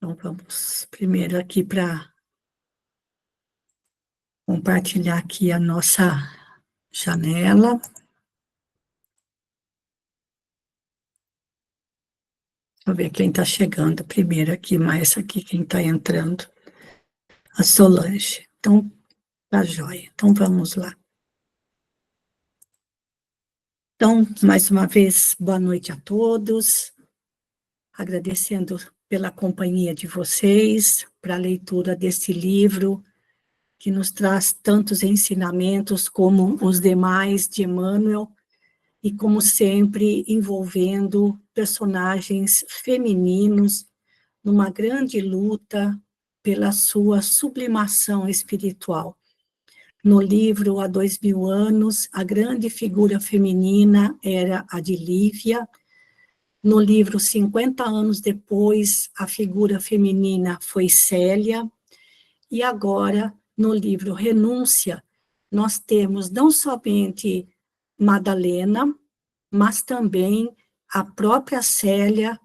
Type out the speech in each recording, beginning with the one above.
Então, vamos primeiro aqui para compartilhar aqui a nossa janela. Deixa eu ver quem está chegando primeiro aqui, mais aqui quem está entrando. A Solange. Então, tá joia. Então, vamos lá. Então, mais uma vez, boa noite a todos. Agradecendo pela companhia de vocês, para a leitura deste livro, que nos traz tantos ensinamentos como os demais de Emmanuel, e como sempre, envolvendo personagens femininos numa grande luta pela sua sublimação espiritual. No livro Há 2000 anos, a grande figura feminina era a de Lívia. No livro 50 anos depois, a figura feminina foi Célia. E agora, no livro Renúncia, nós temos não somente Madalena, mas também a própria Célia,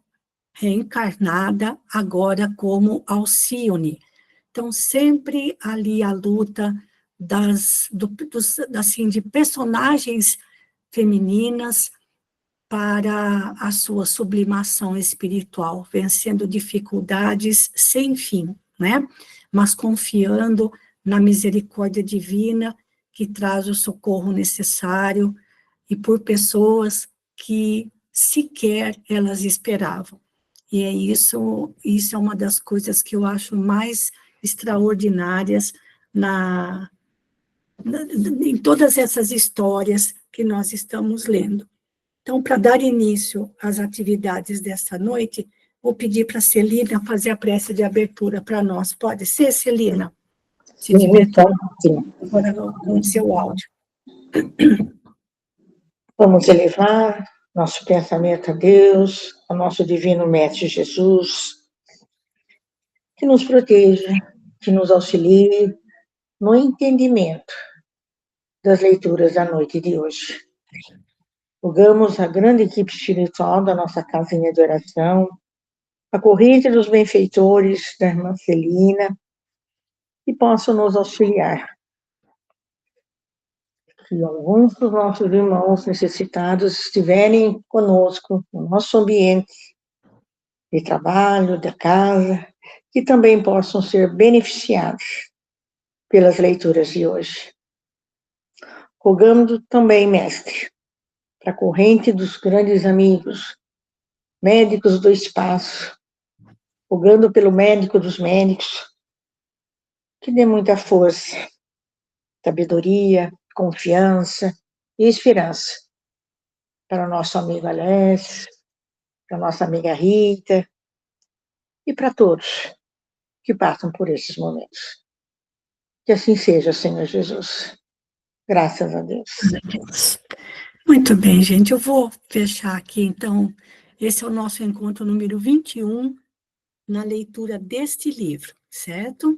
reencarnada agora como Alcione. Então, sempre ali a luta assim, de personagens femininas para a sua sublimação espiritual, vencendo dificuldades sem fim, né? Mas confiando na misericórdia divina que traz o socorro necessário e por pessoas que sequer elas esperavam. E é isso é uma das coisas que eu acho mais extraordinárias em todas essas histórias que nós estamos lendo. Então, para dar início às atividades desta noite, vou pedir para a Celina fazer a prece de abertura para nós. Pode ser, Celina? Se tiver tudo agora com o seu áudio. Vamos elevar nosso pensamento a Deus, ao nosso divino Mestre Jesus, que nos proteja, que nos auxilie no entendimento das leituras da noite de hoje. Rogamos a grande equipe espiritual da nossa casinha de oração, a corrente dos benfeitores da irmã Celina, que possam nos auxiliar. Que alguns dos nossos irmãos necessitados estiverem conosco no nosso ambiente de trabalho, da casa, que também possam ser beneficiados pelas leituras de hoje. Rogando também, mestre, para a corrente dos grandes amigos, médicos do espaço, rogando pelo médico dos médicos, que dê muita força, sabedoria, confiança e esperança para o nosso amigo Alex, para a nossa amiga Rita e para todos que passam por esses momentos. Que assim seja, Senhor Jesus. Graças a Deus. Muito bem, gente. Eu vou fechar aqui, então. Esse é o nosso encontro número 21, na leitura deste livro, certo?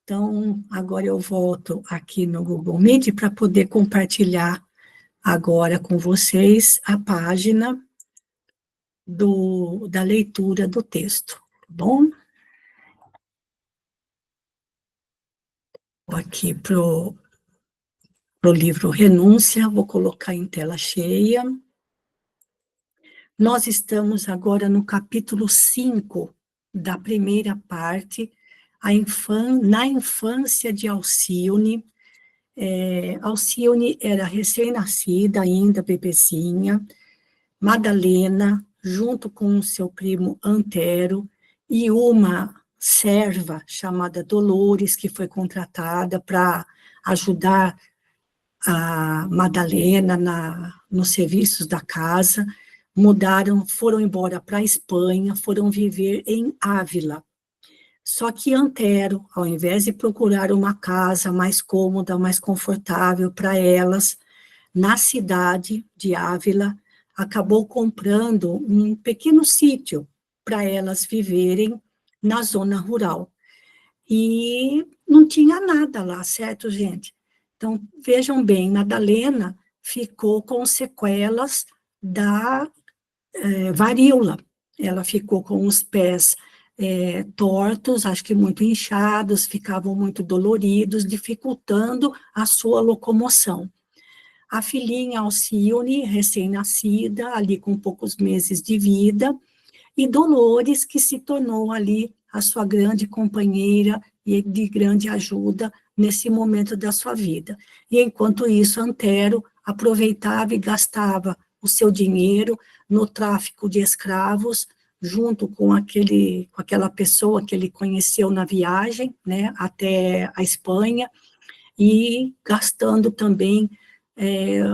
Então, agora eu volto aqui no Google Meet para poder compartilhar agora com vocês a página da leitura do texto, tá bom? Vou aqui para o livro Renúncia, vou colocar em tela cheia. Nós estamos agora no capítulo 5 da primeira parte, na infância de Alcione. Alcione era recém-nascida ainda, bebezinha. Madalena, junto com o seu primo Antero, e uma serva chamada Dolores, que foi contratada para ajudar a Madalena nos serviços da casa, foram embora para a Espanha, foram viver em Ávila. Só que Antero, ao invés de procurar uma casa mais cômoda, mais confortável para elas, na cidade de Ávila, acabou comprando um pequeno sítio para elas viverem na zona rural. E não tinha nada lá, certo, gente? Então, vejam bem, Madalena ficou com sequelas da varíola. Ela ficou com os pés tortos, acho que muito inchados, ficavam muito doloridos, dificultando a sua locomoção. A filhinha Alcione, recém-nascida, ali com poucos meses de vida, e Dolores, que se tornou ali a sua grande companheira e de grande ajuda nesse momento da sua vida. E, enquanto isso, Antero aproveitava e gastava o seu dinheiro no tráfico de escravos, junto com aquela pessoa que ele conheceu na viagem, né, até a Espanha, e gastando também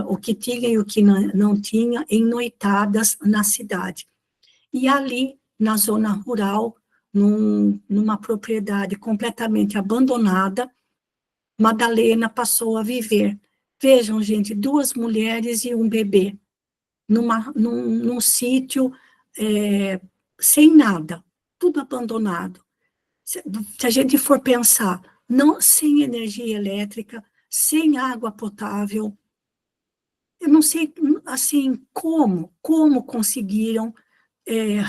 o que tinha e o que não tinha em noitadas na cidade. E ali, na zona rural, numa propriedade completamente abandonada, Madalena passou a viver. Vejam, gente, 2 mulheres e um bebê, num sítio sem nada, tudo abandonado. Se a gente for pensar, não, sem energia elétrica, sem água potável, eu não sei, assim, como conseguiram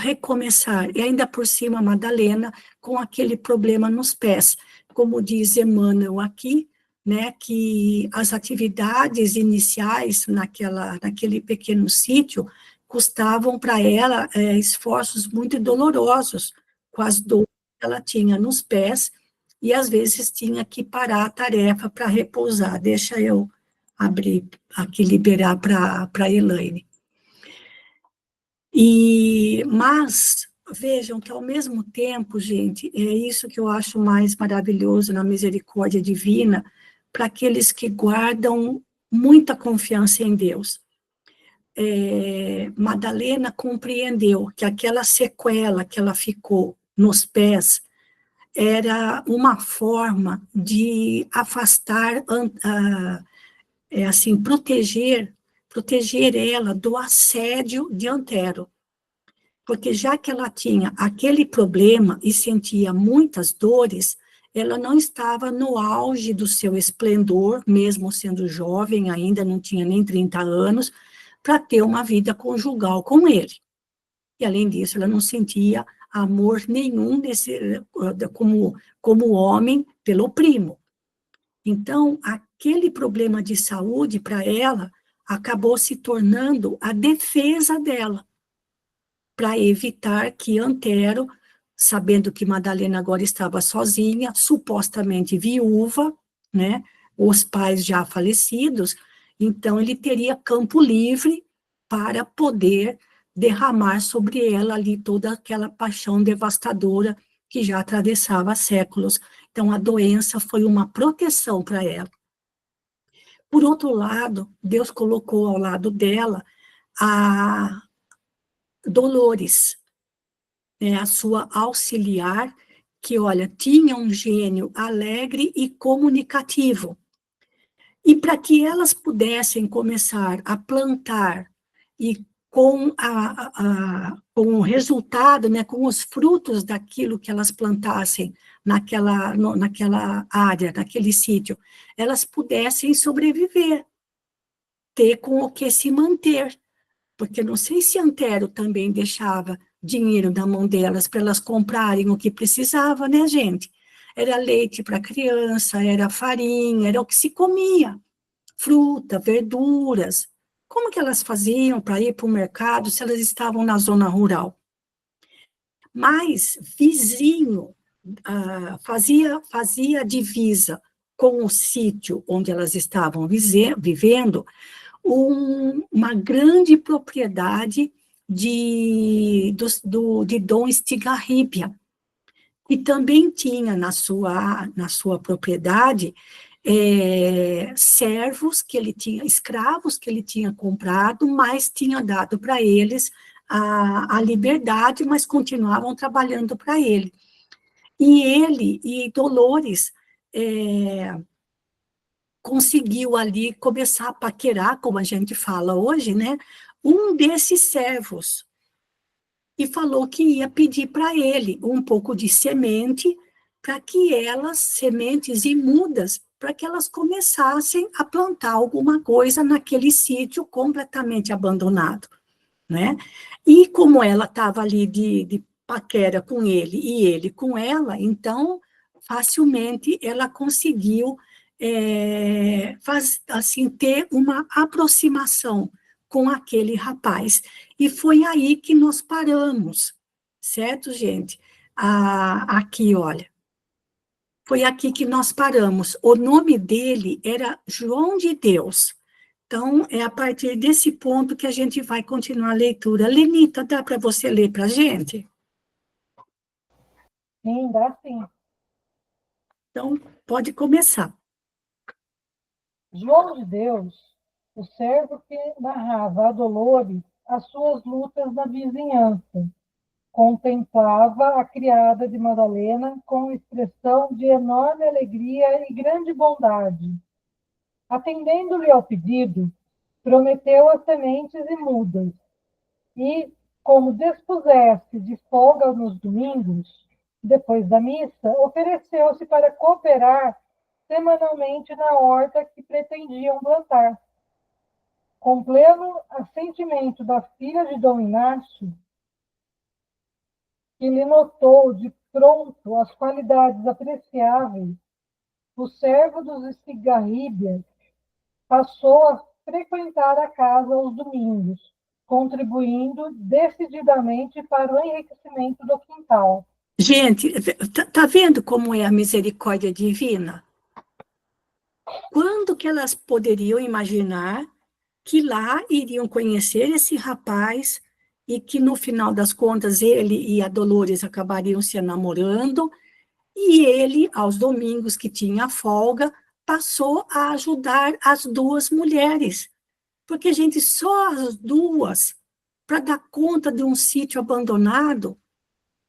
recomeçar, e ainda por cima, Madalena, com aquele problema nos pés. Como diz Emmanuel aqui, né, que as atividades iniciais naquele pequeno sítio custavam para ela esforços muito dolorosos, com as dores que ela tinha nos pés, e às vezes tinha que parar a tarefa para repousar. Deixa eu abrir aqui, liberar para a Elaine. Mas vejam que, ao mesmo tempo, gente, é isso que eu acho mais maravilhoso na misericórdia divina, para aqueles que guardam muita confiança em Deus. Madalena compreendeu que aquela sequela que ela ficou nos pés era uma forma de afastar, assim, proteger ela do assédio de Antero. Porque já que ela tinha aquele problema e sentia muitas dores, ela não estava no auge do seu esplendor, mesmo sendo jovem, ainda não tinha nem 30 anos, para ter uma vida conjugal com ele. E, além disso, ela não sentia amor nenhum como homem pelo primo. Então, aquele problema de saúde, para ela, acabou se tornando a defesa dela, para evitar que Antero, sabendo que Madalena agora estava sozinha, supostamente viúva, né, os pais já falecidos, então ele teria campo livre para poder derramar sobre ela ali toda aquela paixão devastadora que já atravessava séculos. Então, a doença foi uma proteção para ela. Por outro lado, Deus colocou ao lado dela a Dolores, a sua auxiliar, que, olha, tinha um gênio alegre e comunicativo. E para que elas pudessem começar a plantar, e com o resultado, né, com os frutos daquilo que elas plantassem naquela área, naquele sítio, elas pudessem sobreviver, ter com o que se manter. Porque não sei se Antero também deixava dinheiro na mão delas para elas comprarem o que precisava, né, gente? Era leite para criança, era farinha, era o que se comia, fruta, verduras. Como que elas faziam para ir para o mercado se elas estavam na zona rural? Mas vizinho, fazia divisa com o sítio onde elas estavam vivendo, uma grande propriedade de Dom Estigarribia, e também tinha na sua propriedade servos que ele tinha, escravos que ele tinha comprado, mas tinha dado para eles a liberdade, mas continuavam trabalhando para ele. E ele e Dolores conseguiu ali começar a paquerar, como a gente fala hoje, né, um desses servos, e falou que ia pedir para ele um pouco de semente, para que sementes e mudas, para que elas começassem a plantar alguma coisa naquele sítio completamente abandonado, né? E como ela estava ali paquera com ele e ele com ela, então facilmente ela conseguiu assim, ter uma aproximação com aquele rapaz. E foi aí que nós paramos, certo, gente? Aqui, olha, foi aqui que nós paramos. O nome dele era João de Deus. Então, é a partir desse ponto que a gente vai continuar a leitura. Lenita, dá para você ler para a gente? Sim, dá sim. Então, pode começar. João de Deus, o servo que narrava a Dolores as suas lutas na vizinhança, contemplava a criada de Madalena com expressão de enorme alegria e grande bondade. Atendendo-lhe ao pedido, prometeu as sementes e mudas, e, como dispusesse de folga nos domingos, depois da missa, ofereceu-se para cooperar semanalmente na horta que pretendiam plantar. Com pleno assentimento da filha de Dom Inácio, que lhe notou de pronto as qualidades apreciáveis, o servo dos Estigarríbias passou a frequentar a casa aos domingos, contribuindo decididamente para o enriquecimento do quintal. Gente, tá vendo como é a misericórdia divina? Quando que elas poderiam imaginar que lá iriam conhecer esse rapaz e que no final das contas ele e a Dolores acabariam se namorando e ele, aos domingos que tinha folga, passou a ajudar as duas mulheres. Porque, gente, só as duas, para dar conta de um sítio abandonado,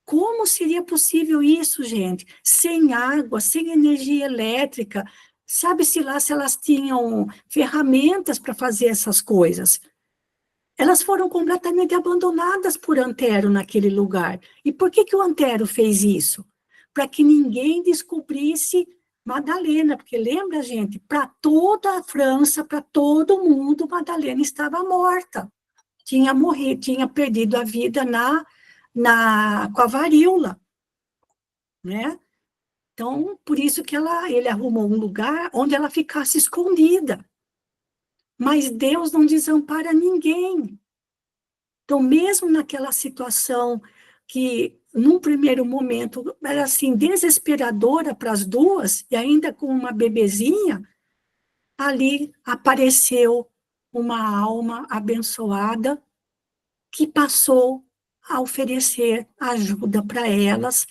como seria possível isso, gente? Sem água, sem energia elétrica, sabe-se lá se elas tinham ferramentas para fazer essas coisas. Elas foram completamente abandonadas por Antero naquele lugar. E por que o Antero fez isso? Para que ninguém descobrisse Madalena, porque lembra, gente, para toda a França, para todo mundo, Madalena estava morta. Tinha morrido, tinha perdido a vida com a varíola, né? Então, por isso que ele arrumou um lugar onde ela ficasse escondida. Mas Deus não desampara ninguém. Então, mesmo naquela situação que, num primeiro momento, era assim, desesperadora para as duas, e ainda com uma bebezinha, ali apareceu uma alma abençoada que passou a oferecer ajuda para elas,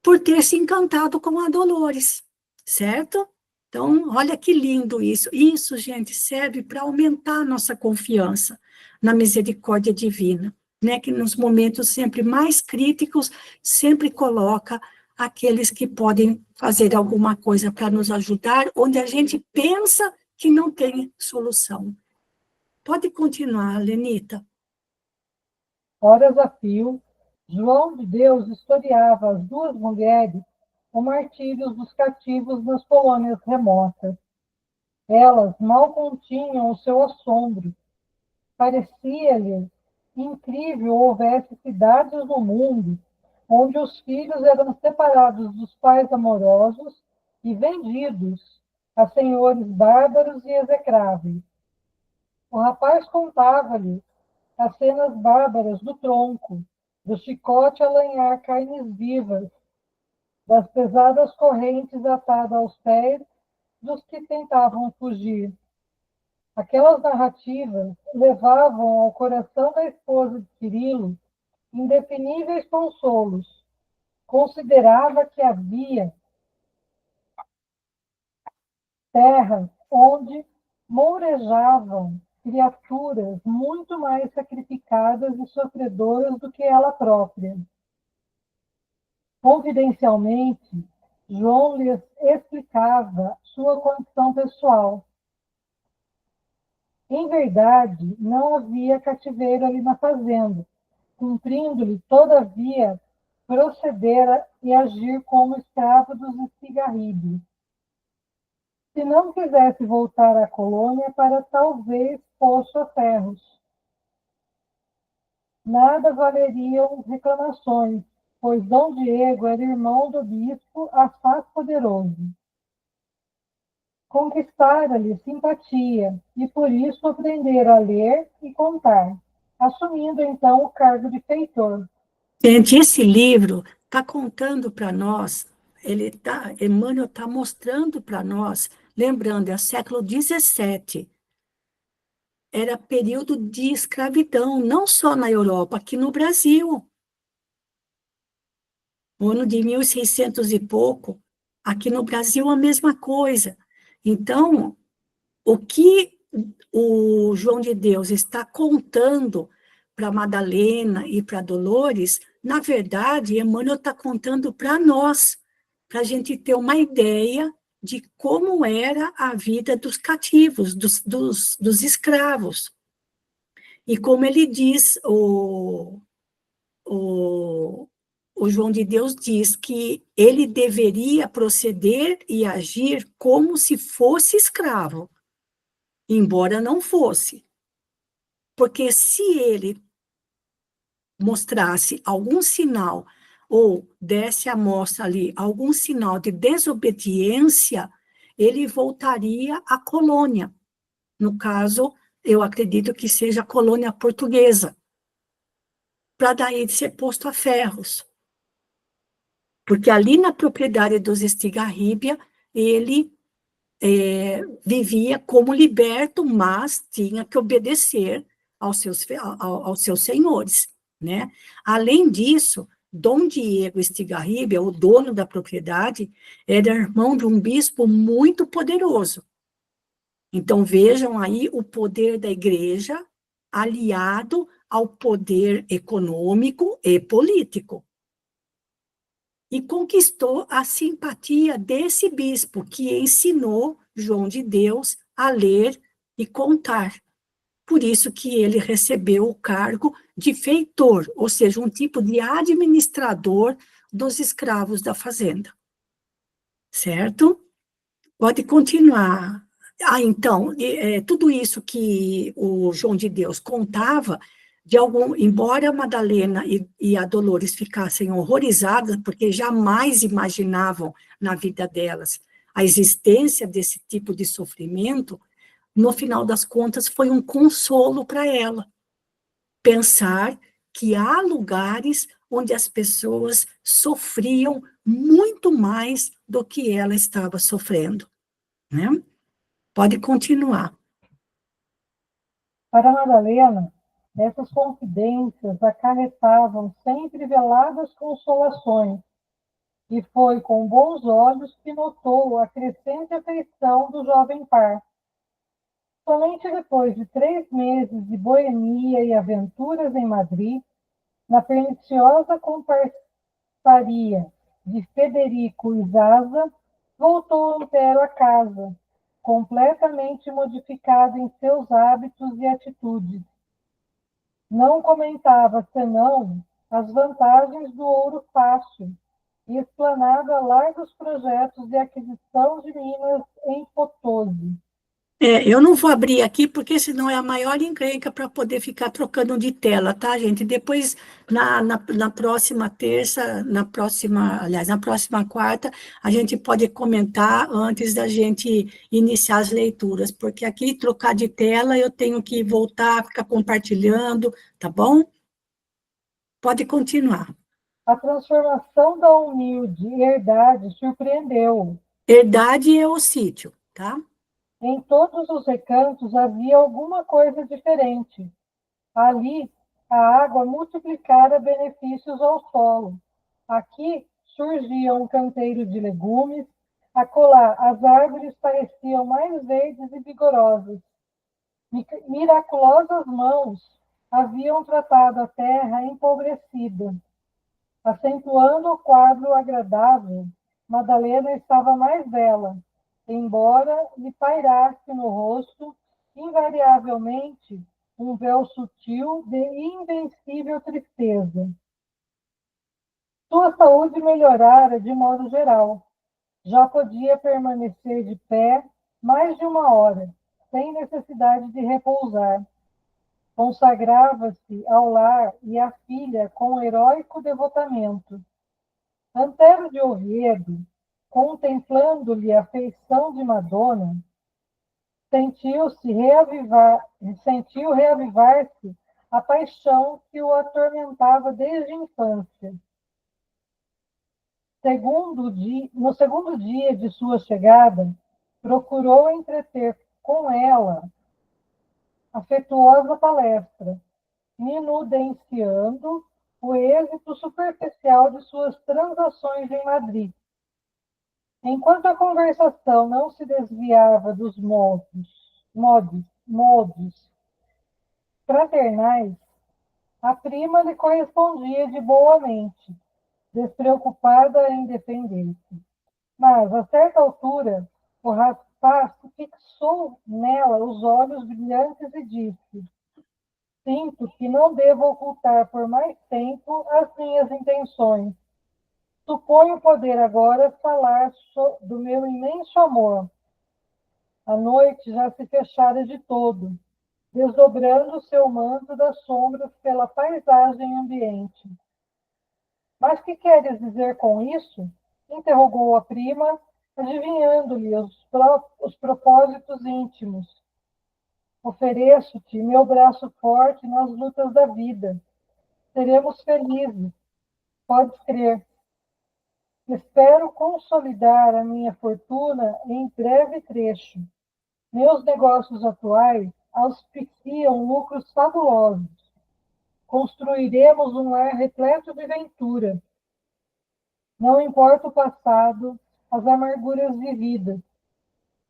por ter se encantado com a Dolores, certo? Então, olha que lindo isso. Isso, gente, serve para aumentar a nossa confiança na misericórdia divina, né? Que nos momentos sempre mais críticos, sempre coloca aqueles que podem fazer alguma coisa para nos ajudar, onde a gente pensa que não tem solução. Pode continuar, Lenita. Horas a fio, João de Deus historiava às duas mulheres o martírio dos cativos nas colônias remotas. Elas mal continham o seu assombro. Parecia-lhes incrível houvesse cidades no mundo onde os filhos eram separados dos pais amorosos e vendidos a senhores bárbaros e execráveis. O rapaz contava-lhe as cenas bárbaras do tronco, do chicote a lanhar carnes vivas, das pesadas correntes atadas aos pés dos que tentavam fugir. Aquelas narrativas levavam ao coração da esposa de Cirilo indefiníveis consolos. Considerava que havia terras onde mourejavam criaturas muito mais sacrificadas e sofredoras do que ela própria. Confidencialmente, João lhes explicava sua condição pessoal. Em verdade, não havia cativeiro ali na fazenda, cumprindo-lhe, todavia, proceder e agir como escravo dos Estigarríbios. Se não quisesse voltar à colônia para talvez posto a ferros. nada valeriam reclamações, pois Dom Diego era irmão do bispo Afás Poderoso. Conquistara-lhe simpatia e por isso aprendera a ler e contar, assumindo então o cargo de feitor. Gente, esse livro está contando para nós, Emmanuel está mostrando para nós, lembrando, é século XVII, era período de escravidão, não só na Europa, aqui no Brasil. No ano de 1600 e pouco, aqui no Brasil a mesma coisa. Então, o que o João de Deus está contando para Madalena e para Dolores, na verdade, Emmanuel está contando para nós, para a gente ter uma ideia de como era a vida dos cativos, dos escravos. E como ele diz, o, o João de Deus diz que ele deveria proceder e agir como se fosse escravo, embora não fosse. Porque se ele mostrasse algum sinal ou desse à mostra ali algum sinal de desobediência, ele voltaria à colônia. No caso, eu acredito que seja a colônia portuguesa, para daí ser posto a ferros. Porque ali na propriedade dos Estigarribia, ele vivia como liberto, mas tinha que obedecer aos seus senhores, né? Além disso, Dom Diego Estigarribia, o dono da propriedade, era irmão de um bispo muito poderoso. Então, vejam aí o poder da igreja aliado ao poder econômico e político. E conquistou a simpatia desse bispo, que ensinou João de Deus a ler e contar. Por isso que ele recebeu o cargo de feitor, ou seja, um tipo de administrador dos escravos da fazenda. Certo? Pode continuar. Então, tudo isso que o João de Deus contava, embora a Madalena e a Dolores ficassem horrorizadas, porque jamais imaginavam na vida delas a existência desse tipo de sofrimento, no final das contas foi um consolo para ela, pensar que há lugares onde as pessoas sofriam muito mais do que ela estava sofrendo, né? Pode continuar. Para Madalena, essas confidências acarretavam sempre veladas consolações, e foi com bons olhos que notou a crescente afeição do jovem par. Somente depois de 3 meses de boemia e aventuras em Madrid, na perniciosa comparsaria de Federico e Zaza, voltou Antero a casa, completamente modificado em seus hábitos e atitudes. Não comentava senão as vantagens do ouro fácil e explanava largos projetos de aquisição de minas em Potosí. Eu não vou abrir aqui, porque senão é a maior encrenca para poder ficar trocando de tela, tá, gente? Depois, na próxima terça, aliás, na próxima quarta, a gente pode comentar antes da gente iniciar as leituras, porque aqui, trocar de tela, eu tenho que voltar, ficar compartilhando, tá bom? Pode continuar. A transformação da humilde herdade surpreendeu. Herdade é o sítio, tá? Em todos os recantos havia alguma coisa diferente. Ali, a água multiplicara benefícios ao solo. Aqui surgia um canteiro de legumes, acolá as árvores pareciam mais verdes e vigorosas. Miraculosas mãos haviam tratado a terra empobrecida. Acentuando o quadro agradável, Madalena estava mais bela, embora lhe pairasse no rosto, invariavelmente, um véu sutil de invencível tristeza. Sua saúde melhorara de modo geral. Já podia permanecer de pé mais de 1 hora, sem necessidade de repousar. Consagrava-se ao lar e à filha com heróico devotamento. Antero de Oviedo, contemplando-lhe a feição de Madonna, sentiu reavivar-se a paixão que o atormentava desde a infância. No segundo dia de sua chegada, procurou entreter com ela afetuosa palestra, minudenciando o êxito superficial de suas transações em Madrid. Enquanto a conversação não se desviava dos modos fraternais, a prima lhe correspondia de boa mente, despreocupada em defender-se. Mas, a certa altura, o rapaz fixou nela os olhos brilhantes e disse: Sinto que não devo ocultar por mais tempo as minhas intenções. Suponho poder agora falar do meu imenso amor. A noite já se fechara de todo, desdobrando seu manto das sombras pela paisagem ambiente. Mas que queres dizer com isso? Interrogou a prima, adivinhando-lhe os propósitos íntimos. Ofereço-te meu braço forte nas lutas da vida. Seremos felizes, podes crer. Espero consolidar a minha fortuna em breve trecho. Meus negócios atuais auspiciam lucros fabulosos. Construiremos um lar repleto de ventura. Não importa o passado, as amarguras vividas.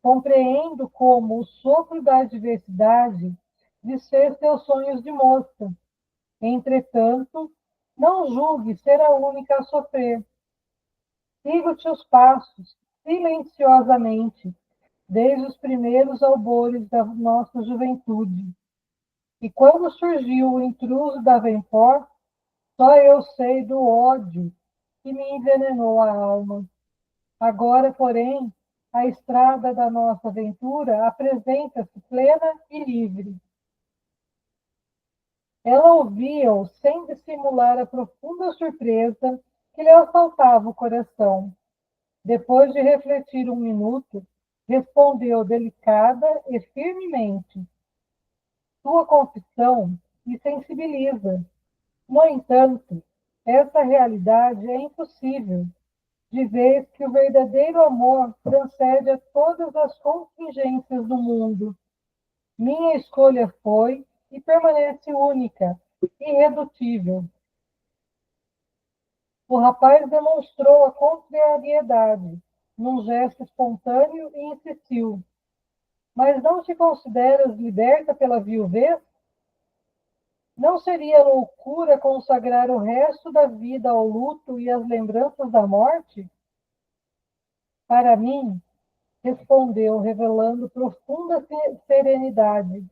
Compreendo como o sopro da adversidade desfez teus sonhos de moça. Entretanto, não julgue ser a única a sofrer. Sigo teus passos, silenciosamente, desde os primeiros albores da nossa juventude. E quando surgiu o intruso da Davenport, só eu sei do ódio que me envenenou a alma. Agora, porém, a estrada da nossa aventura apresenta-se plena e livre. Ela ouvia-o sem dissimular a profunda surpresa que lhe assaltava o coração. Depois de refletir um minuto, respondeu delicada e firmemente: Sua confissão me sensibiliza. No entanto, essa realidade é impossível, de vez que o verdadeiro amor transcende a todas as contingências do mundo. Minha escolha foi e permanece única, irredutível. O rapaz demonstrou a contrariedade, num gesto espontâneo e insistiu. Mas não te consideras liberta pela viuvez? Não seria loucura consagrar o resto da vida ao luto e às lembranças da morte? Para mim, respondeu, revelando profunda serenidade,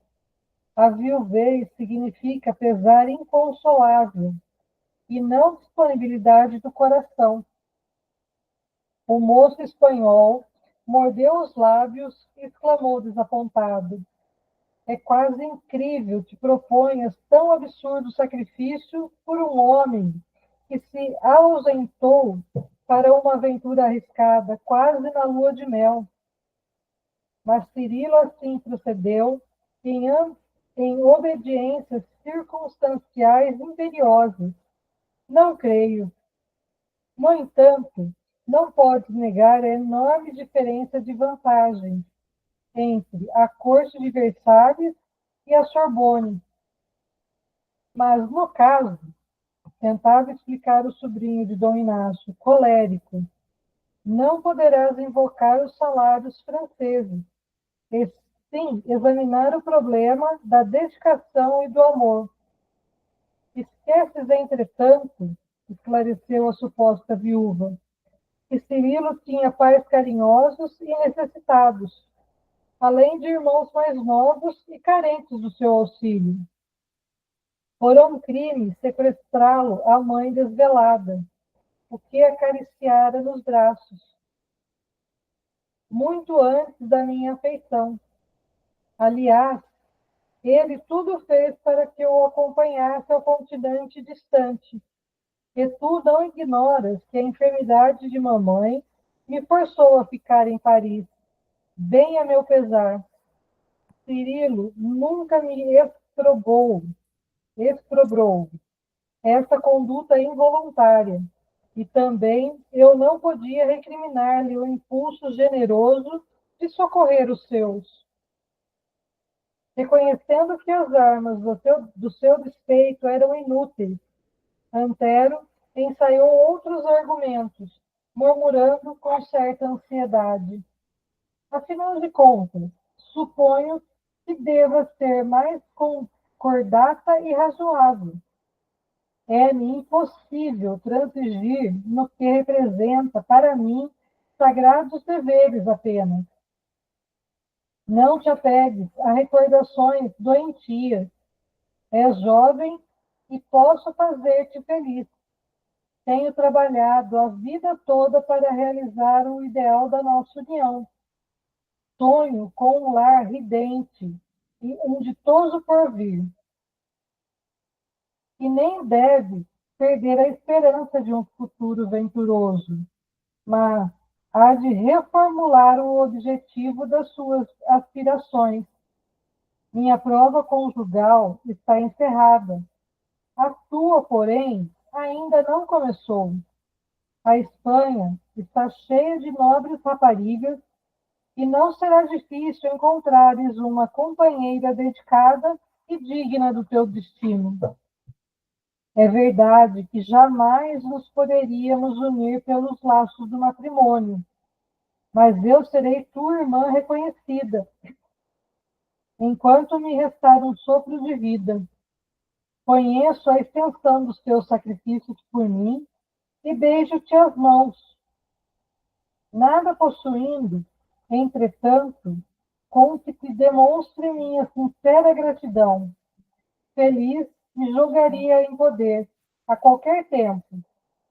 a viuvez significa pesar inconsolável e não disponibilidade do coração. O moço espanhol mordeu os lábios e exclamou desapontado: É quase incrível que proponhas tão absurdo sacrifício por um homem que se ausentou para uma aventura arriscada, quase na lua de mel. Mas Cirilo assim procedeu em obediências circunstanciais imperiosas. Não creio. No entanto, não podes negar a enorme diferença de vantagem entre a corte de Versalhes e a Sorbonne. Mas, no caso, tentava explicar o sobrinho de Dom Inácio, colérico, não poderás invocar os salários franceses, e sim examinar o problema da dedicação e do amor. Esqueces, entretanto, esclareceu a suposta viúva, que Cirilo tinha pais carinhosos e necessitados, além de irmãos mais novos e carentes do seu auxílio. Fora um crime sequestrá-lo à mãe desvelada, o que acariciara nos braços, muito antes da minha afeição. Aliás, Ele tudo fez para que eu o acompanhasse ao continente distante. E tu não ignoras que a enfermidade de mamãe me forçou a ficar em Paris, bem a meu pesar. Cirilo nunca me exprobrou essa conduta involuntária. E também eu não podia recriminar-lhe o impulso generoso de socorrer os seus. Reconhecendo que as armas do seu despeito eram inúteis, Antero ensaiou outros argumentos, murmurando com certa ansiedade. Afinal de contas, suponho que deva ser mais concordata e razoável. É-me impossível transigir no que representa para mim sagrados deveres apenas. Não te apegues a recordações doentias. És jovem e posso fazer-te feliz. Tenho trabalhado a vida toda para realizar o ideal da nossa união. Sonho com um lar ridente e um ditoso porvir. E nem deve perder a esperança de um futuro venturoso, mas há de reformular o objetivo das suas aspirações. Minha prova conjugal está encerrada. A tua, porém, ainda não começou. A Espanha está cheia de nobres raparigas e não será difícil encontrares uma companheira dedicada e digna do teu destino. É verdade que jamais nos poderíamos unir pelos laços do matrimônio, mas eu serei tua irmã reconhecida, enquanto me restar um sopro de vida. Conheço a extensão dos teus sacrifícios por mim e beijo-te as mãos. Nada possuindo, entretanto, com que te demonstre minha sincera gratidão. Feliz me julgaria em poder, a qualquer tempo,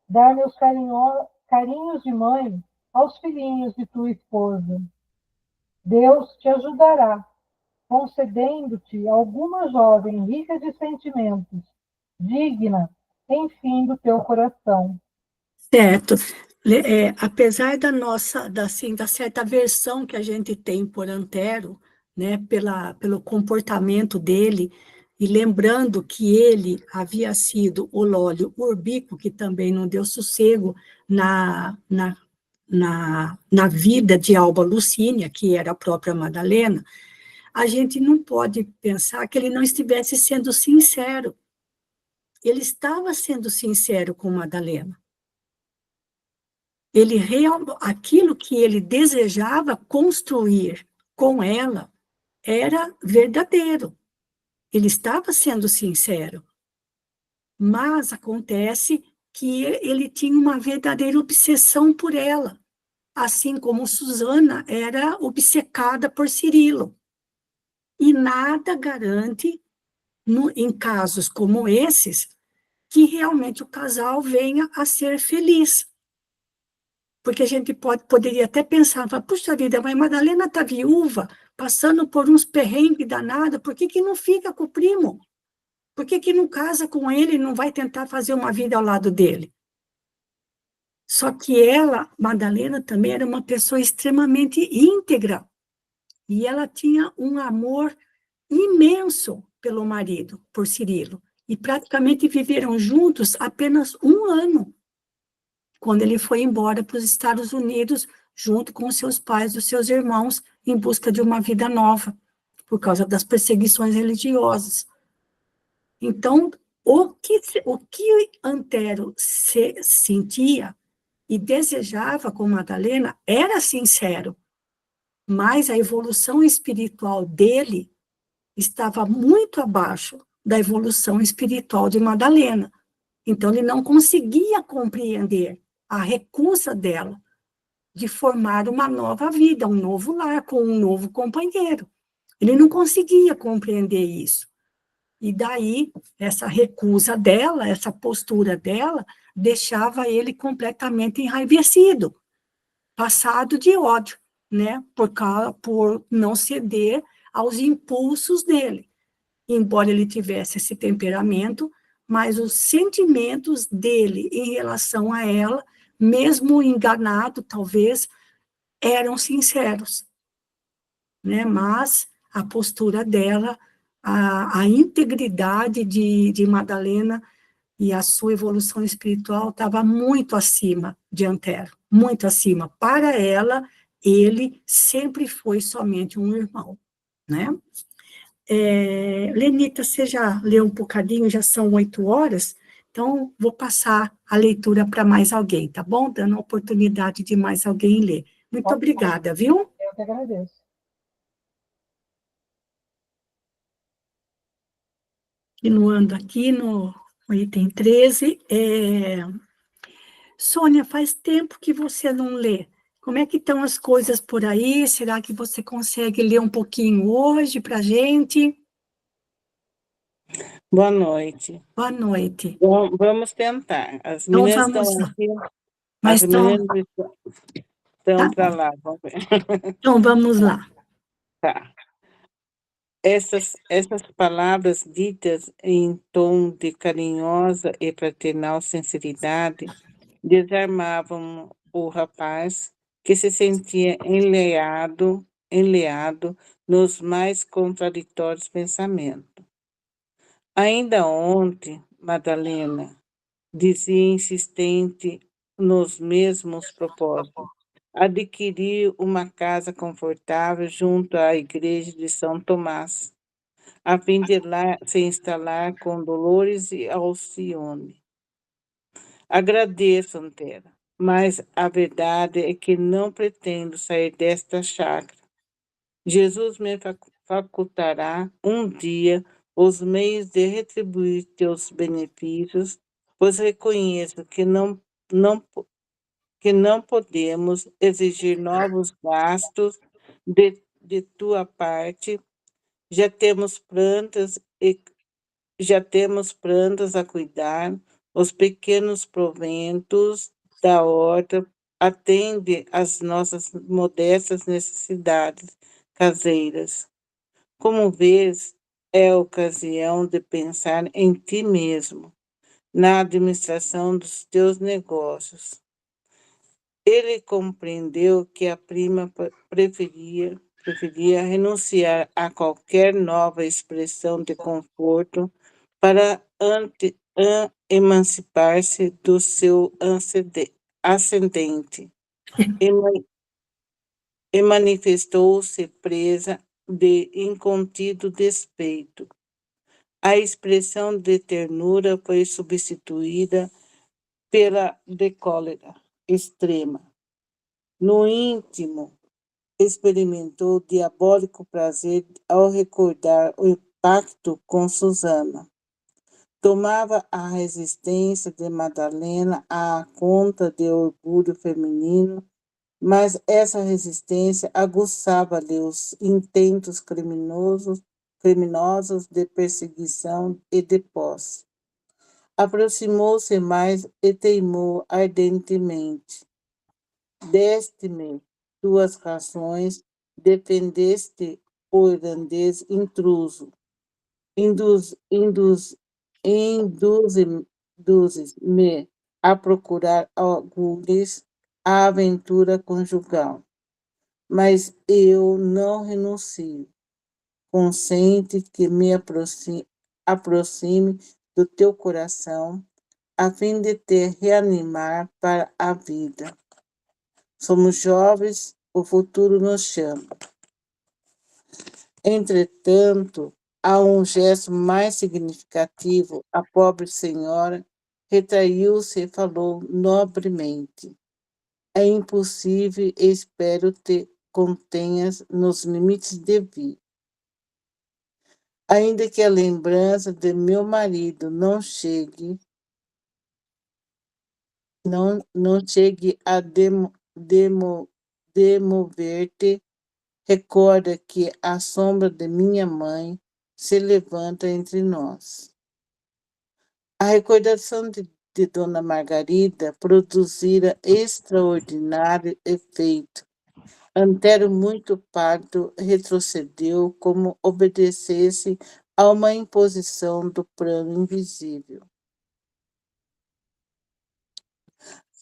dar meus carinhos de mãe aos filhinhos de tua esposa. Deus te ajudará, concedendo-te alguma jovem rica de sentimentos, digna, enfim, do teu coração. Certo. Apesar da certa aversão que a gente tem por Antero, né, pelo comportamento dele, e lembrando que ele havia sido o Lólio Urbico, que também não deu sossego na vida de Alba Lucínia, que era a própria Madalena, a gente não pode pensar que ele não estivesse sendo sincero. Ele estava sendo sincero com Madalena. Aquilo que ele desejava construir com ela era verdadeiro. Ele estava sendo sincero. Mas acontece que ele tinha uma verdadeira obsessão por ela, assim como Susana era obcecada por Cirilo. E nada garante, em casos como esses, que realmente o casal venha a ser feliz. Porque a gente poderia até pensar, puxa vida, mas Madalena está viúva, passando por uns perrengues danados, por que não fica com o primo? Por que não casa com ele e não vai tentar fazer uma vida ao lado dele? Só que ela, Madalena, também era uma pessoa extremamente íntegra, e ela tinha um amor imenso pelo marido, por Cirilo, e praticamente viveram juntos apenas 1 ano, quando ele foi embora para os Estados Unidos, junto com os seus pais e os seus irmãos, em busca de uma vida nova, por causa das perseguições religiosas. Então, o que Antero sentia e desejava com Madalena era sincero, mas a evolução espiritual dele estava muito abaixo da evolução espiritual de Madalena. Então, ele não conseguia compreender a recusa dela de formar uma nova vida, um novo lar, com um novo companheiro. Ele não conseguia compreender isso. E daí, essa recusa dela, essa postura dela, deixava ele completamente enraivecido, passado de ódio, né? Por não ceder aos impulsos dele. embora ele tivesse esse temperamento, mas os sentimentos dele em relação a ela, mesmo enganado, talvez, eram sinceros, né? Mas a postura dela, a integridade de Madalena e a sua evolução espiritual estava muito acima de Antero, muito acima. Para ela, ele sempre foi somente um irmão, né? Lenita, você já leu um bocadinho, já são 8 horas, então vou passar a leitura para mais alguém, tá bom? Dando a oportunidade de mais alguém ler. Muito Pode falar. obrigada, viu? Eu que agradeço. Continuando aqui no item 13, Sônia, faz tempo que você não lê. Como é que estão as coisas por aí? Será que você consegue ler um pouquinho hoje para a gente? Boa noite. Boa noite. Bom, vamos tentar. As Então meninas vamos estão lá. aqui, Mas as então, meninas estão tá para bom. lá. Vamos ver. Então vamos lá. Tá. Essas palavras ditas em tom de carinhosa e fraternal sinceridade desarmavam o rapaz que se sentia enleado nos mais contraditórios pensamentos. Ainda ontem, Madalena, dizia insistente nos mesmos propósitos, adquirir uma casa confortável junto à igreja de São Tomás, a fim de lá se instalar com Dolores e Alcione. Agradeço, Antera, mas a verdade é que não pretendo sair desta chácara. Jesus me facultará um dia os meios de retribuir teus benefícios, pois reconheço não, que não podemos exigir novos gastos de tua parte. Já temos plantas e já temos plantas a cuidar, os pequenos proventos da horta atende às nossas modestas necessidades caseiras. Como vês, é a ocasião de pensar em ti mesmo, na administração dos teus negócios. Ele compreendeu que a prima preferia renunciar a qualquer nova expressão de conforto para emancipar-se do seu ascendente e manifestou-se presa de incontido despeito. A expressão de ternura foi substituída pela de cólera extrema. No íntimo, experimentou diabólico prazer ao recordar o pacto com Susana. Tomava a resistência de Madalena à conta de orgulho feminino, mas essa resistência aguçava-lhe os intentos criminosos de perseguição e de posse. Aproximou-se mais e teimou ardentemente. Deste-me tuas razões, defendeste o irlandês intruso. Induze-me a procurar algures a aventura conjugal. Mas eu não renuncio. Consente que me aproxime do teu coração, a fim de te reanimar para a vida. Somos jovens, o futuro nos chama. Entretanto, há um gesto mais significativo. A pobre senhora retraiu-se e falou nobremente. É impossível e espero te contenhas nos limites devidos. Ainda que a lembrança de meu marido não chegue a demover-te, recorda que a sombra de minha mãe se levanta entre nós. A recordação de Dona Margarida produzira extraordinário efeito. Antero, muito pálido, retrocedeu como obedecesse a uma imposição do plano invisível.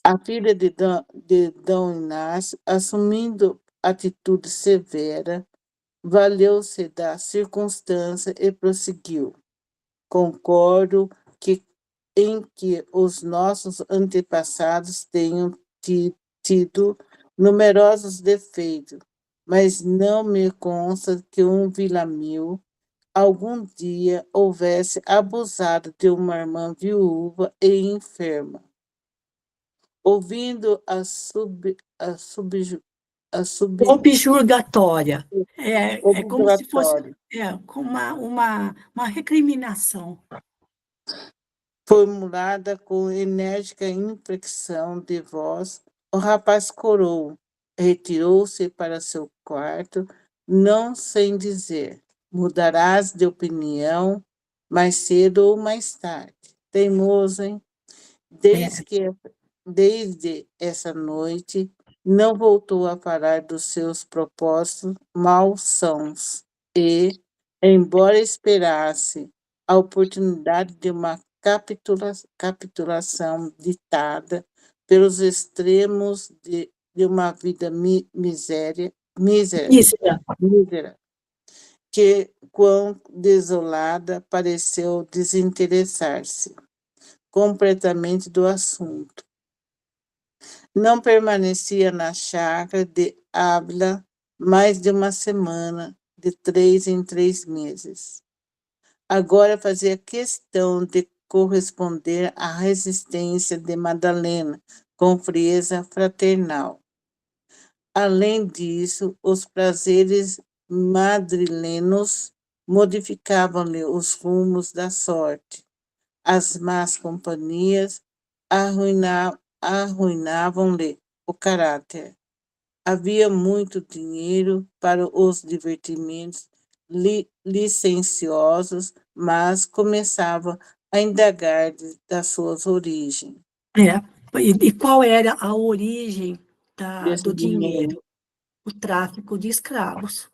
A filha de Dom Inácio, assumindo atitude severa, valeu-se da circunstância e prosseguiu. Concordo em que os nossos antepassados tenham tido numerosos defeitos, mas não me consta que um Villamil algum dia houvesse abusado de uma irmã viúva e enferma. Ouvindo a Objurgatória. É como se fosse observatório como uma recriminação. formulada com enérgica inflexão de voz, o rapaz corou, retirou-se para seu quarto, não sem dizer: mudarás de opinião mais cedo ou mais tarde. Teimoso, hein? Desde essa noite, não voltou a falar dos seus propósitos malsãos e, embora esperasse a oportunidade de uma capitulação ditada pelos extremos de uma vida mísera, que, quão desolada, pareceu desinteressar-se completamente do assunto. Não permanecia na chácara de Ávila mais de uma semana, de 3 em 3 meses. Agora fazia questão de corresponder à resistência de Madalena com frieza fraternal. Além disso, os prazeres madrilenos modificavam-lhe os rumos da sorte. As más companhias arruinavam-lhe o caráter. Havia muito dinheiro para os divertimentos licenciosos, mas começava a indagar da suas origens. E qual era a origem do Dinheiro. dinheiro? O tráfico de escravos,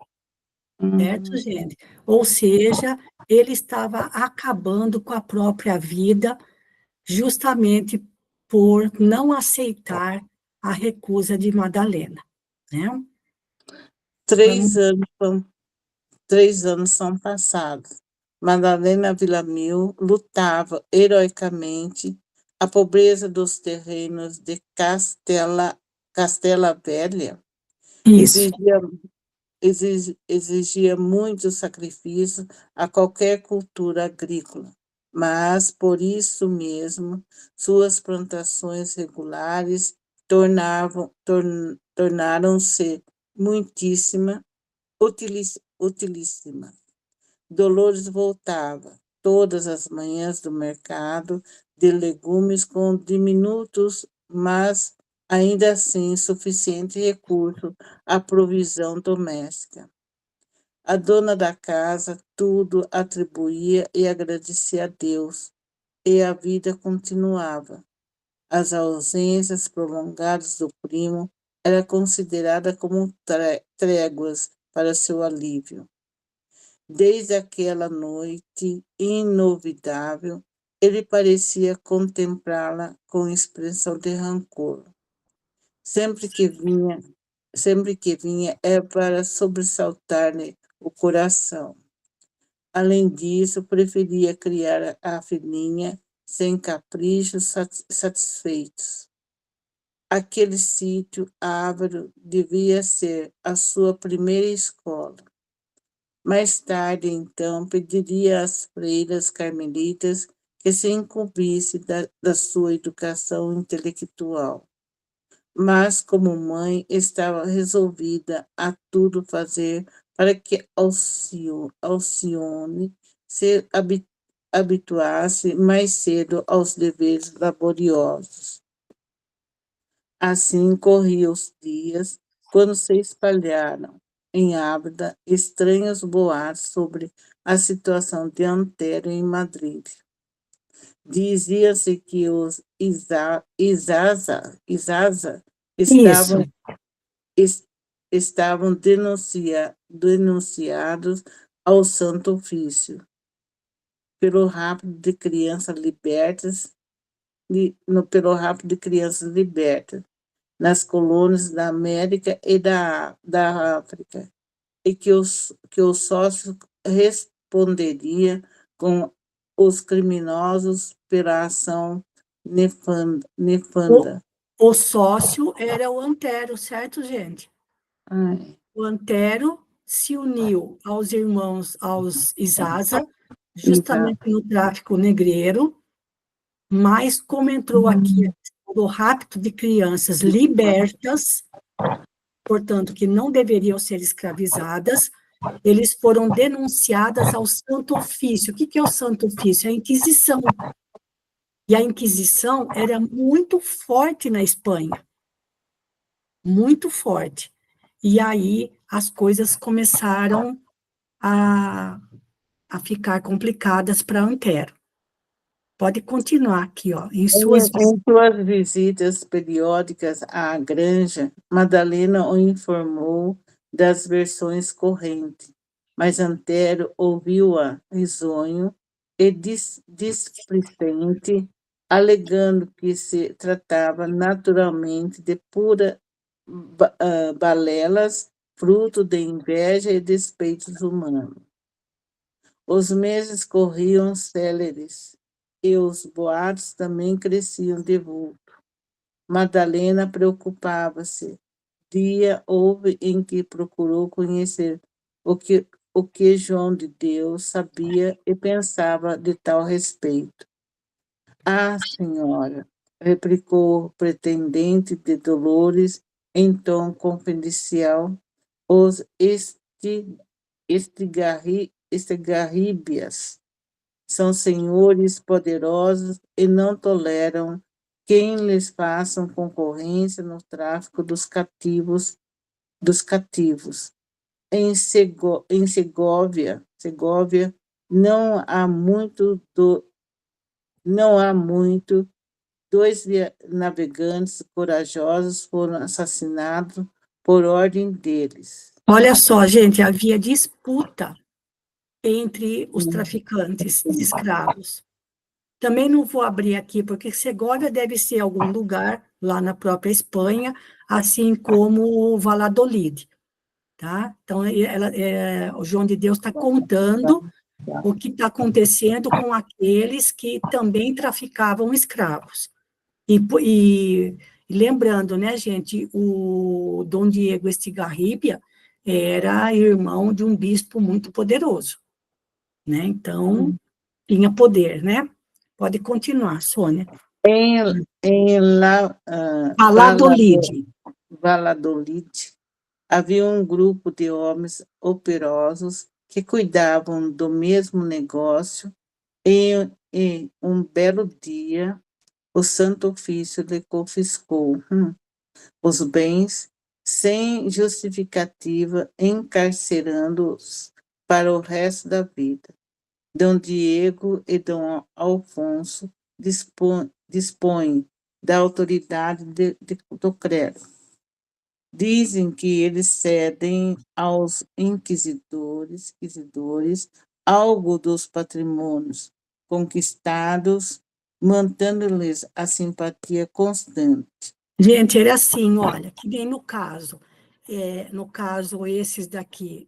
certo, Uhum. gente? Ou seja, ele estava acabando com a própria vida justamente por não aceitar a recusa de Madalena, né? 3 anos são passados. Madalena Villamil lutava heroicamente a pobreza dos terrenos de Castela Velha. Isso. Exigia muito sacrifício a qualquer cultura agrícola, mas, por isso mesmo, suas plantações regulares tornaram-se muitíssima utilíssima. Dolores voltava todas as manhãs do mercado de legumes com diminutos, mas ainda assim suficiente recurso à provisão doméstica. A dona da casa tudo atribuía e agradecia a Deus, e a vida continuava. As ausências prolongadas do primo eram consideradas como tréguas para seu alívio. Desde aquela noite inovidável, ele parecia contemplá-la com expressão de rancor. Sempre que vinha era para sobressaltar-lhe o coração. Além disso, preferia criar a filhinha sem caprichos satisfeitos. Aquele sítio ávaro devia ser a sua primeira escola. Mais tarde, então, pediria às freiras carmelitas que se incumbisse da sua educação intelectual. Mas, como mãe, estava resolvida a tudo fazer para que Alcione se habituasse mais cedo aos deveres laboriosos. Assim corriam os dias, quando se espalharam em Ábida estranhos boatos sobre a situação de Antero em Madrid. Dizia-se que os Izaza estavam denunciados ao Santo Ofício. pelo rapto de crianças libertas, pelo rapto de crianças libertas nas colônias da América e da África, e que o sócio responderia com os criminosos pela ação nefanda. O sócio era o Antero, certo, gente? Ai, O Antero se uniu aos irmãos, aos Isaza, justamente no tráfico negreiro, mas como entrou aqui a questão do rapto de crianças libertas, portanto, que não deveriam ser escravizadas, eles foram denunciadas ao Santo Ofício. O que é o Santo Ofício? É a Inquisição. E a Inquisição era muito forte na Espanha, muito forte. E aí as coisas começaram a ficar complicadas para Antero. Pode continuar aqui, ó. Em suas Em suas visitas periódicas à granja, Madalena o informou das versões correntes, mas Antero ouviu-a risonho e displicente, alegando que se tratava naturalmente de pura balelas, fruto de inveja e despeitos humanos. Os meses corriam céleres, e os boatos também cresciam de vulto. Madalena preocupava-se. Dia houve em que procurou conhecer o que João de Deus sabia e pensava de tal respeito. Ah, senhora, replicou o pretendente de Dolores em tom confidencial, os estigarríbias são senhores poderosos e não toleram quem lhes faça concorrência no tráfico dos cativos. Em Segóvia não há muito, dois navegantes corajosos foram assassinados por ordem deles. Olha só, gente, havia disputa entre os traficantes de escravos. Também não vou abrir aqui, porque Segóvia deve ser algum lugar lá na própria Espanha, assim como Valladolid, tá? Então, o João de Deus está contando o que está acontecendo com aqueles que também traficavam escravos. E lembrando, né, gente, o Dom Diego Estigarribia era irmão de um bispo muito poderoso, né? Então, tinha poder, né? Pode continuar, Sônia. Em Valladolid. Valladolid, havia um grupo de homens operosos que cuidavam do mesmo negócio. Em um belo dia, o Santo Ofício lhe confiscou os bens sem justificativa, encarcerando-os para o resto da vida. Dom Diego e Dom Alfonso dispõem da autoridade do credo. Dizem que eles cedem aos inquisidores algo dos patrimônios conquistados, mantendo-lhes a simpatia constante. Gente, era assim, olha, que nem no caso esses daqui,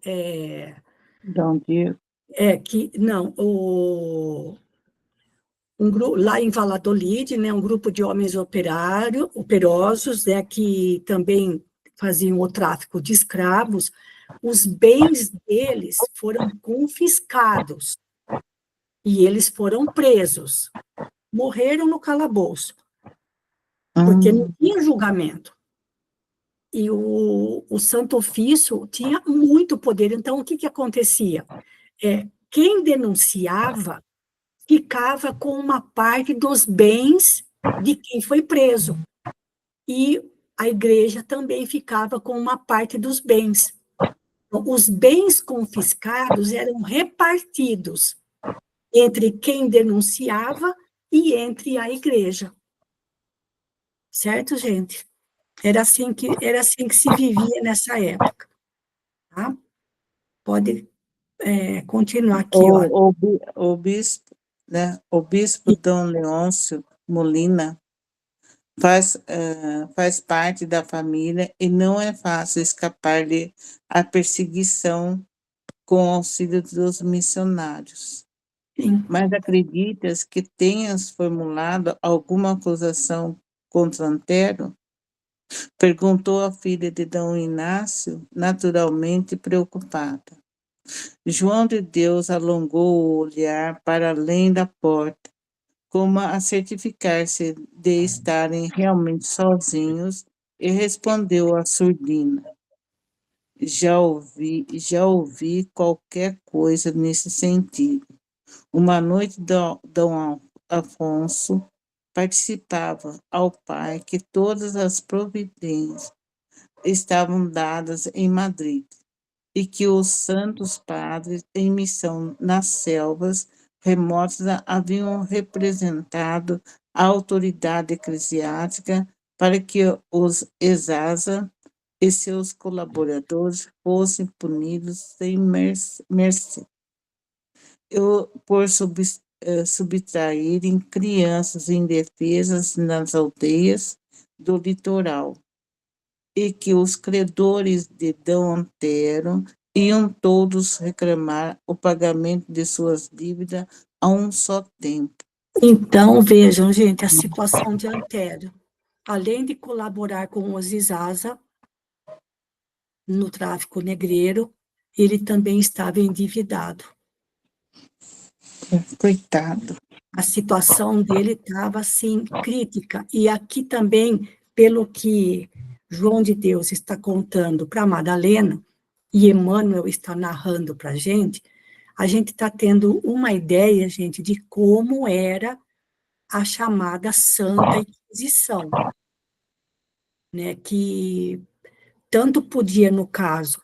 Dom Diego. não, lá em Valladolid, né, um grupo de homens operosos, né, que também faziam o tráfico de escravos, os bens deles foram confiscados e eles foram presos, morreram no calabouço, porque não tinha julgamento. E o Santo Ofício tinha muito poder. Então, o que acontecia? Quem denunciava ficava com uma parte dos bens de quem foi preso. E a igreja também ficava com uma parte dos bens. Então, os bens confiscados eram repartidos entre quem denunciava e entre a igreja. Certo, gente? Era assim que se vivia nessa época. Tá? Pode continuar aqui, ó. O bispo né? O bispo Dom Leôncio Molina faz parte da família e não é fácil escapar-lhe a perseguição com o auxílio dos missionários. Sim. Mas acreditas que tenhas formulado alguma acusação contra Antero? Perguntou a filha de Dom Inácio, naturalmente preocupada. João de Deus alongou o olhar para além da porta, como a certificar-se de estarem realmente sozinhos, e respondeu à surdina: já ouvi qualquer coisa nesse sentido. Uma noite, Dom Afonso participava ao pai que todas as providências estavam dadas em Madrid e que os santos padres em missão nas selvas remotas haviam representado a autoridade eclesiástica para que os Exasa e seus colaboradores fossem punidos sem mercê. Por subtraírem crianças indefesas nas aldeias do litoral, e que os credores de D. Antero iam todos reclamar o pagamento de suas dívidas a um só tempo. Então, vejam, gente, a situação de Antero. Além de colaborar com os Izasa no tráfico negreiro, ele também estava endividado. Coitado. A situação dele estava, assim, crítica. E aqui também, pelo que João de Deus está contando para Madalena, e Emmanuel está narrando para a gente está tendo uma ideia, gente, de como era a chamada Santa Inquisição, né, que tanto podia, no caso,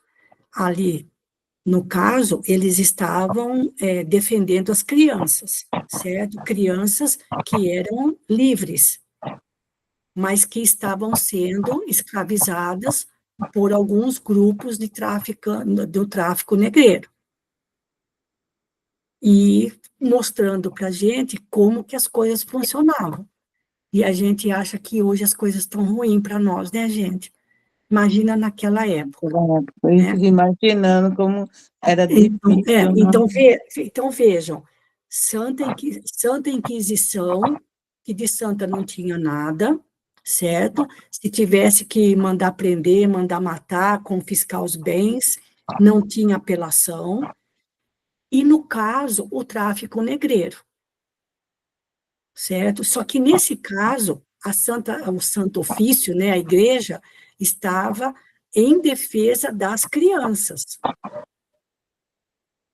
eles estavam defendendo as crianças, certo? Crianças que eram livres, mas que estavam sendo escravizadas por alguns grupos do tráfico negreiro. E mostrando para a gente como que as coisas funcionavam. E a gente acha que hoje as coisas estão ruins para nós, né, gente? Imagina naquela época, né? Imaginando como era difícil. Então vejam, Santa Inquisição, que de santa não tinha nada, certo? Se tivesse que mandar prender, mandar matar, confiscar os bens, não tinha apelação. E, no caso, o tráfico negreiro, certo? Só que, nesse caso, o Santo Ofício, né, a igreja, estava em defesa das crianças,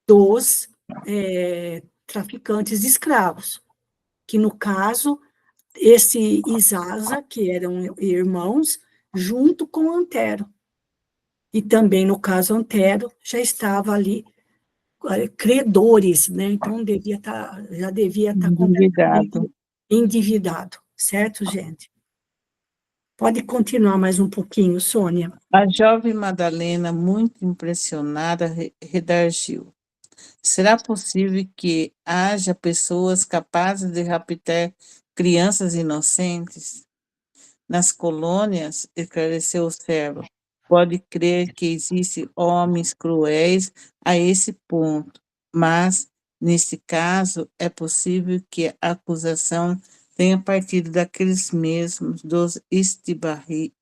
dos traficantes de escravos, que, no caso, esse Izasa, que eram irmãos, junto com Antero. E também, no caso, Antero já estava ali, credores, né? Então, já devia estar completamente endividado, certo, gente? Pode continuar mais um pouquinho, Sônia. A jovem Madalena, muito impressionada, redarguiu: será possível que haja pessoas capazes de raptar crianças inocentes? Nas colônias, esclareceu o servo, pode crer que existem homens cruéis a esse ponto, mas, nesse caso, é possível que a acusação tenha partido daqueles mesmos dos Estigarribia.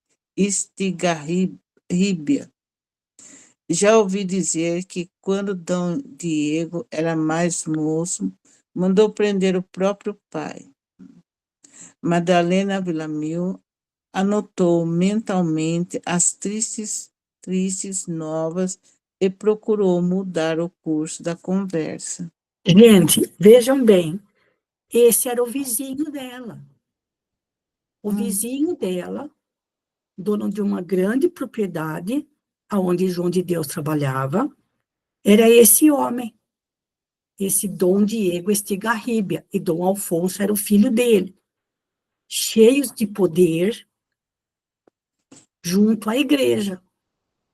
Já ouvi dizer que, quando Dom Diego era mais moço, mandou prender o próprio pai. Madalena Villamil anotou mentalmente as tristes novas e procurou mudar o curso da conversa. Gente, vejam bem, esse era o vizinho dela. O vizinho dela, dono de uma grande propriedade, onde João de Deus trabalhava, era esse homem, esse Dom Diego Estigarribia, e Dom Alfonso era o filho dele, cheios de poder junto à igreja,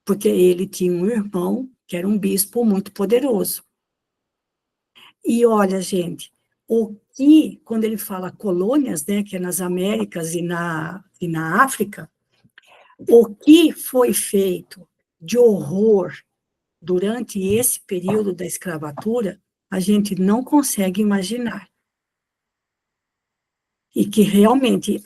porque ele tinha um irmão que era um bispo muito poderoso. E olha, gente, o que, quando ele fala colônias, né, que é nas Américas e na África, o que foi feito de horror durante esse período da escravatura, a gente não consegue imaginar. E que realmente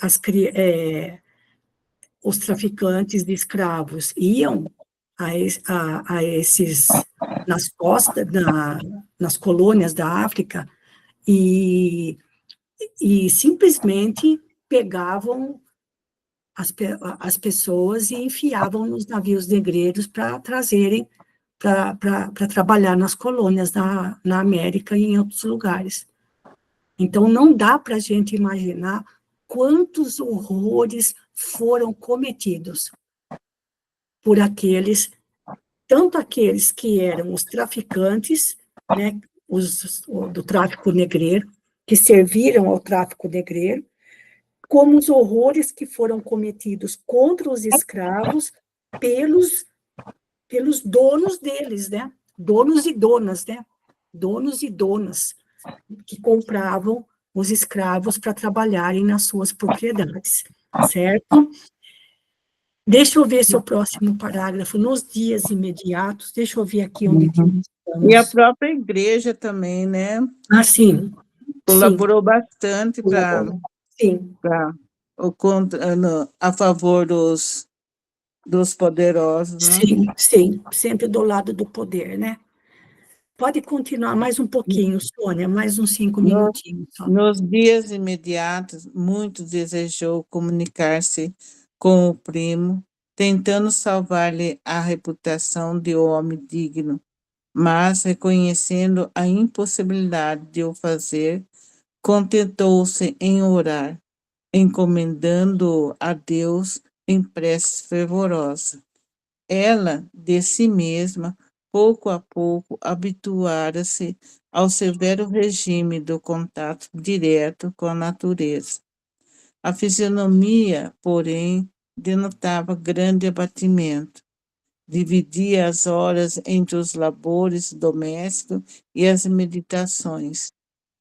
os traficantes de escravos iam a esses, nas costas, nas colônias da África, e simplesmente pegavam as pessoas e enfiavam nos navios negreiros para trazerem, para trabalhar nas colônias na América e em outros lugares. Então, não dá para a gente imaginar quantos horrores foram cometidos por aqueles, tanto aqueles que eram os traficantes, né, do tráfico negreiro, que serviram ao tráfico negreiro, como os horrores que foram cometidos contra os escravos pelos donos deles, né? Donos e donas, né? Donos e donas que compravam os escravos para trabalharem nas suas propriedades, certo? Deixa eu ver seu próximo parágrafo. Nos dias imediatos, deixa eu ver aqui onde que Uhum. E a própria igreja também, né? Ah, sim, sim, Colaborou bastante sim, a favor dos poderosos, né? sim, sim, sempre do lado do poder, né? Pode continuar mais um pouquinho, Sônia, mais uns 5 No- minutinhos só. Nos dias imediatos, muito desejou comunicar-se com o primo, tentando salvar-lhe a reputação de homem digno, mas, reconhecendo a impossibilidade de o fazer, contentou-se em orar, encomendando a Deus em prece fervorosa. Ela, de si mesma, pouco a pouco, habituara-se ao severo regime do contato direto com a natureza. A fisionomia, porém, denotava grande abatimento. Dividia as horas entre os labores domésticos e as meditações.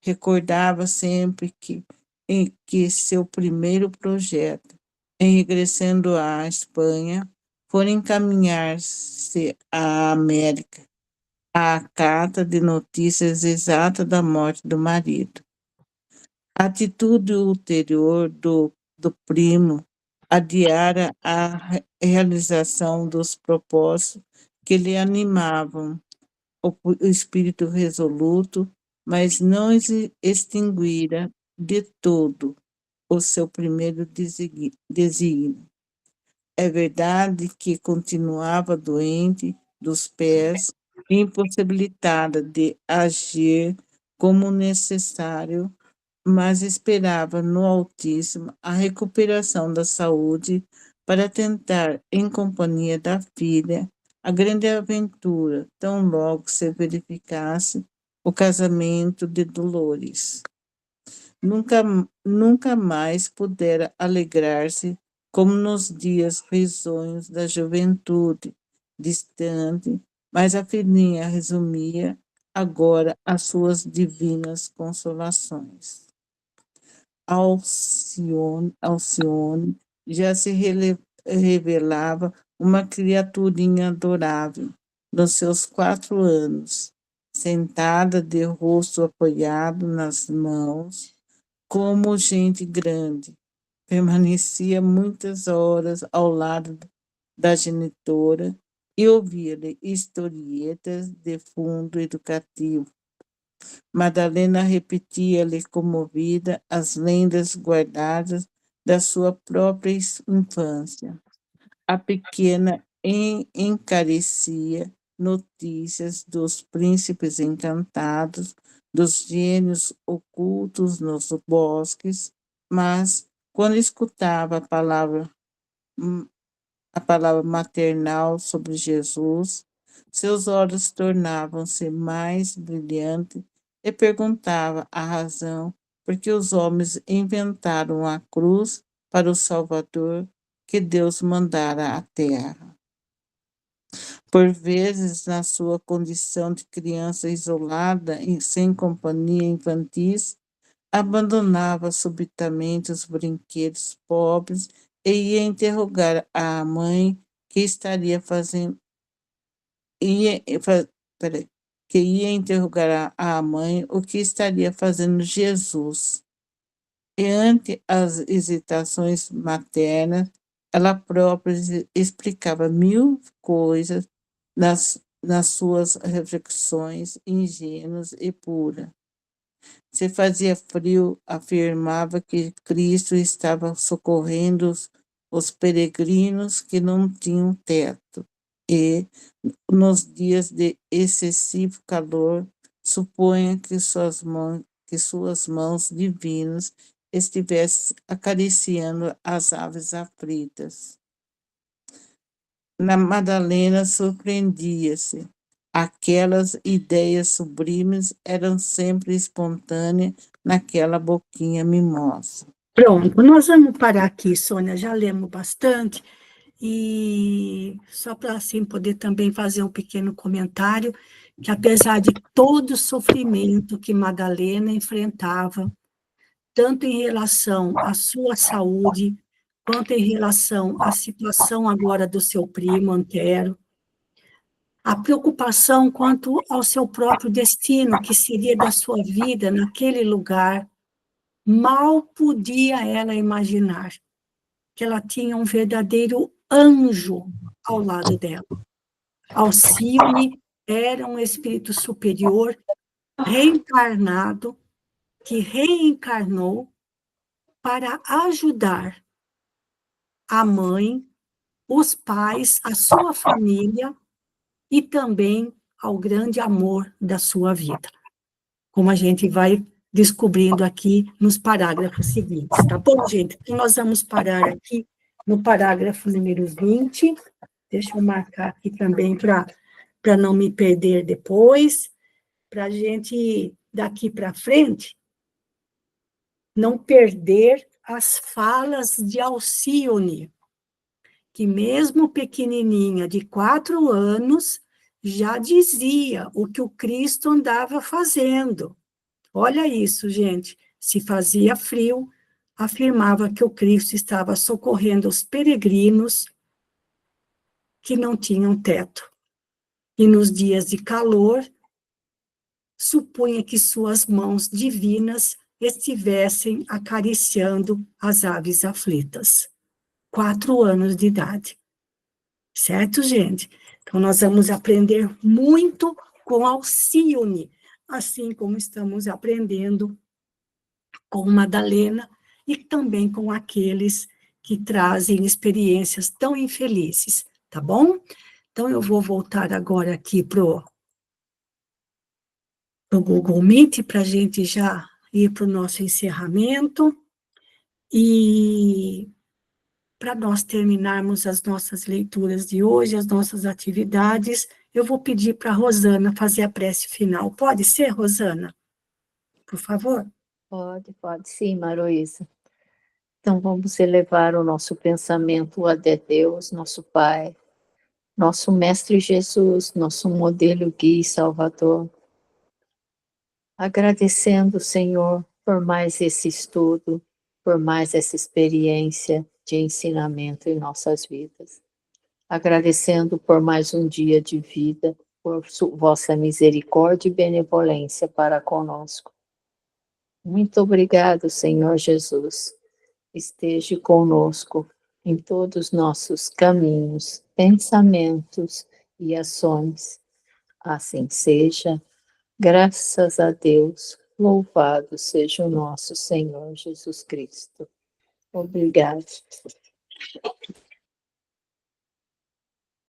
Recordava sempre que seu primeiro projeto, em regressando à Espanha, foi encaminhar-se à América, à carta de notícias exata da morte do marido. A atitude ulterior do primo adiara a realização dos propósitos que lhe animavam o espírito resoluto, mas não extinguira de todo o seu primeiro desígnio. É verdade que continuava doente dos pés, impossibilitada de agir como necessário, mas esperava no Altíssimo a recuperação da saúde para tentar, em companhia da filha, a grande aventura, tão logo se verificasse o casamento de Dolores. Nunca mais pudera alegrar-se como nos dias risonhos da juventude, distante, mas a filhinha resumia agora as suas divinas consolações. Alcione já se revelava uma criaturinha adorável, nos seus 4 anos, sentada de rosto apoiado nas mãos, como gente grande. Permanecia muitas horas ao lado da genitora e ouvia-lhe historietas de fundo educativo. Madalena repetia-lhe comovida as lendas guardadas da sua própria infância. A pequena encarecia notícias dos príncipes encantados, dos gênios ocultos nos bosques, mas, quando escutava a palavra maternal sobre Jesus, seus olhos tornavam-se mais brilhantes e perguntava a razão por que os homens inventaram a cruz para o Salvador que Deus mandara à terra. Por vezes, na sua condição de criança isolada, sem companhia infantis, abandonava subitamente os brinquedos pobres e ia interrogar a mãe que estaria fazendo. Peraí, que ia interrogar a mãe o que estaria fazendo Jesus. E ante as hesitações maternas, ela própria explicava mil coisas nas suas reflexões ingênuas e puras. Se fazia frio, afirmava que Cristo estava socorrendo os peregrinos que não tinham teto. E, nos dias de excessivo calor, suponha que suas mãos divinas estivessem acariciando as aves aflitas. Na Madalena surpreendia-se. Aquelas ideias sublimes eram sempre espontâneas naquela boquinha mimosa. Pronto, nós vamos parar aqui, Sônia, já lemos bastante, e só para assim poder também fazer um pequeno comentário, que apesar de todo o sofrimento que Madalena enfrentava, tanto em relação à sua saúde, quanto em relação à situação agora do seu primo Antero, a preocupação quanto ao seu próprio destino, que seria da sua vida naquele lugar, mal podia ela imaginar que ela tinha um verdadeiro anjo ao lado dela. Alcione era um espírito superior reencarnado, que reencarnou para ajudar a mãe, os pais, a sua família e também ao grande amor da sua vida, como a gente vai descobrindo aqui nos parágrafos seguintes, tá bom, gente? Então, nós vamos parar aqui no parágrafo número 20, deixa eu marcar aqui também para não me perder depois, para a gente, daqui para frente, não perder as falas de Alcione, que mesmo pequenininha, de 4 anos, já dizia o que o Cristo andava fazendo. Olha isso, gente. Se fazia frio, afirmava que o Cristo estava socorrendo os peregrinos que não tinham teto. E nos dias de calor, supunha que suas mãos divinas estivessem acariciando as aves aflitas. 4 anos de idade. Certo, gente? Então, nós vamos aprender muito com Alcione, assim como estamos aprendendo com Madalena e também com aqueles que trazem experiências tão infelizes, tá bom? Então, eu vou voltar agora aqui para o Google Meet, para a gente já ir para o nosso encerramento. E para nós terminarmos as nossas leituras de hoje, as nossas atividades, eu vou pedir para a Rosana fazer a prece final. Pode ser, Rosana? Por favor? Pode sim, Maroísa. Então, vamos elevar o nosso pensamento a Deus, nosso Pai, nosso Mestre Jesus, nosso modelo guia e Salvador. Agradecendo, Senhor, por mais esse estudo, por mais essa experiência de ensinamento em nossas vidas. Agradecendo por mais um dia de vida, por vossa misericórdia e benevolência para conosco. Muito obrigado, Senhor Jesus. Esteja conosco em todos os nossos caminhos, pensamentos e ações. Assim seja. Graças a Deus, louvado seja o nosso Senhor Jesus Cristo. Obrigado.